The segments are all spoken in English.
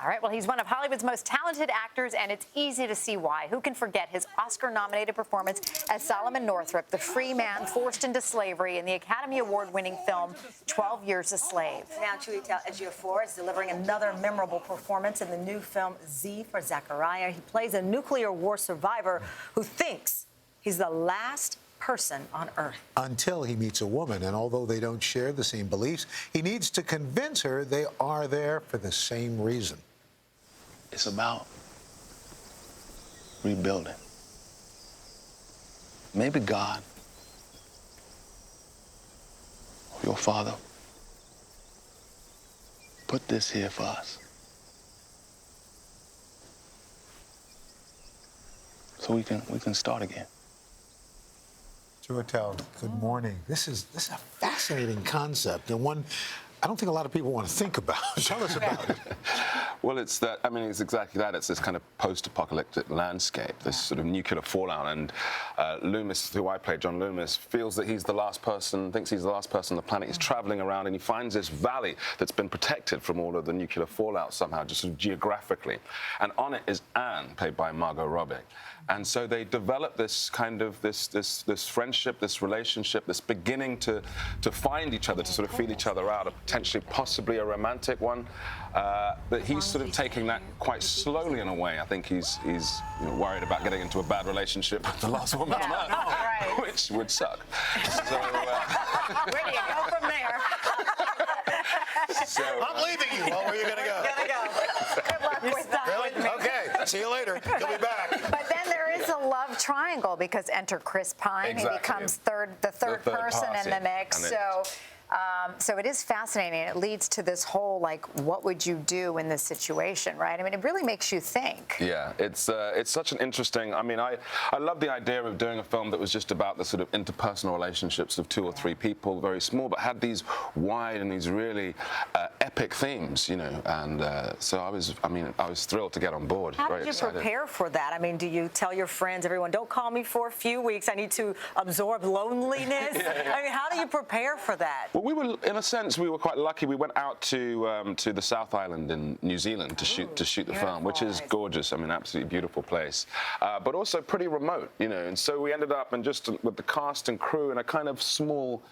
All right, well, he's one of Hollywood's most talented actors, and it's easy to see why. Who can forget his Oscar-nominated performance as Solomon Northup, the free man forced into slavery in the Academy Award-winning film 12 Years a Slave. Now Chiwetel Ejiofor is delivering another memorable performance in the new film Z for Zachariah. He plays a nuclear war survivor who thinks he's the last person on Earth. Until he meets a woman, and although they don't share the same beliefs, he needs to convince her they are there for the same reason. It's about rebuilding. Maybe God, your Father, put this here for us. So we can start again. Chiwetel, good morning. This is a fascinating concept, and one I don't think a lot of people want to think about. Tell us about it. Well, it's that. I mean, it's exactly that. It's this kind of post-apocalyptic landscape, this sort of nuclear fallout. And Loomis, who I play, John Loomis, feels that he's the last person, thinks he's the last person on the planet. He's traveling around, and he finds this valley that's been protected from all of the nuclear fallout somehow, just sort of geographically. And on it is Anne, played by Margot Robbie. And so they develop this kind of this friendship, this relationship, this beginning to find each other, to sort of feel each other out, potentially possibly a romantic one. But he's sort of taking that quite slowly in a way. I think he's worried about getting into a bad relationship with the last woman on Earth, right. Which would suck. So, Where do you go from there? so, I'm leaving you. Well, where are you going to go? Good luck with that. Really? Okay. See you later. He'll be back. But then there is a love triangle because enter Chris Pine. Exactly. He becomes the third person in the mix. So it is fascinating. It leads to this whole, like, what would you do in this situation, right? I mean, it really makes you think. Yeah, it's such an interesting. I mean, I love the idea of doing a film that was just about the sort of interpersonal relationships of two or three people, very small, but had these wide and these really epic themes, you know. And so I was thrilled to get on board. How did you prepare for that? I mean, do you tell your friends, everyone, don't call me for a few weeks, I need to absorb loneliness? I mean, how do you prepare for that? Well, we were, in a sense, we were quite lucky. We went out to the South Island in New Zealand to shoot the film, which is gorgeous. I mean, absolutely beautiful place, but also pretty remote, you know. And so we ended up, and just with the cast and crew in a kind of small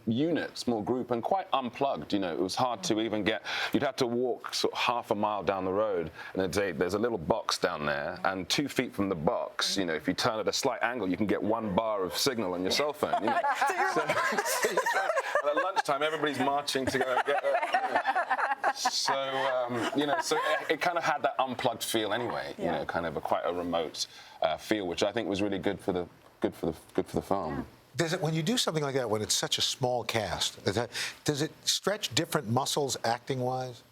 unit, small group, and quite unplugged. You know, it was hard to even get. You'd have to walk sort of half a mile down the road, and there's a little box down there, and 2 feet from the box, you know, if you turn at a slight angle, you can get 1 bar of signal on your cell phone. You know? And at lunchtime, everybody's marching to go and get it. So, you know, so it kind of had that unplugged feel anyway. You know, kind of quite a remote feel, which I think was really good for the film. Does it, when you do something like that, when it's such a small cast, does it stretch different muscles acting-wise?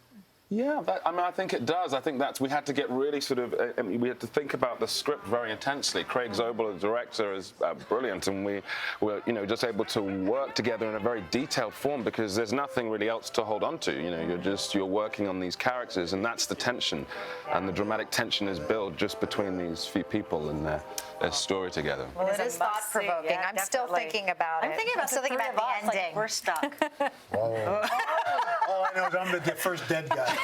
Yeah, I mean, I think it does. I think we had to get really sort of, we had to think about the script very intensely. Craig Zobel, the director, is brilliant, and we were, you know, just able to work together in a very detailed form because there's nothing really else to hold on to. You know, you're working on these characters, and that's the tension, and the dramatic tension is built just between these few people and their story together. Well, it is thought-provoking. Yeah, I'm still thinking about it. I'm thinking about the ending. Like we're stuck. All I know is I'm the first dead guy.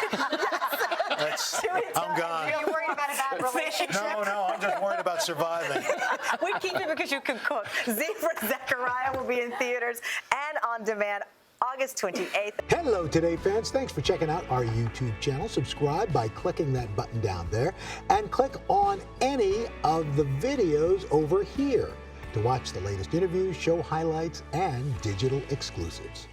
I'm gone. Are you worried about a bad relationship? No, I'm just worried about surviving. We keep it because you can cook. Z for Zachariah will be in theaters and on demand August 28th. Hello, Today fans. Thanks for checking out our YouTube channel. Subscribe by clicking that button down there and click on any of the videos over here to watch the latest interviews, show highlights, and digital exclusives.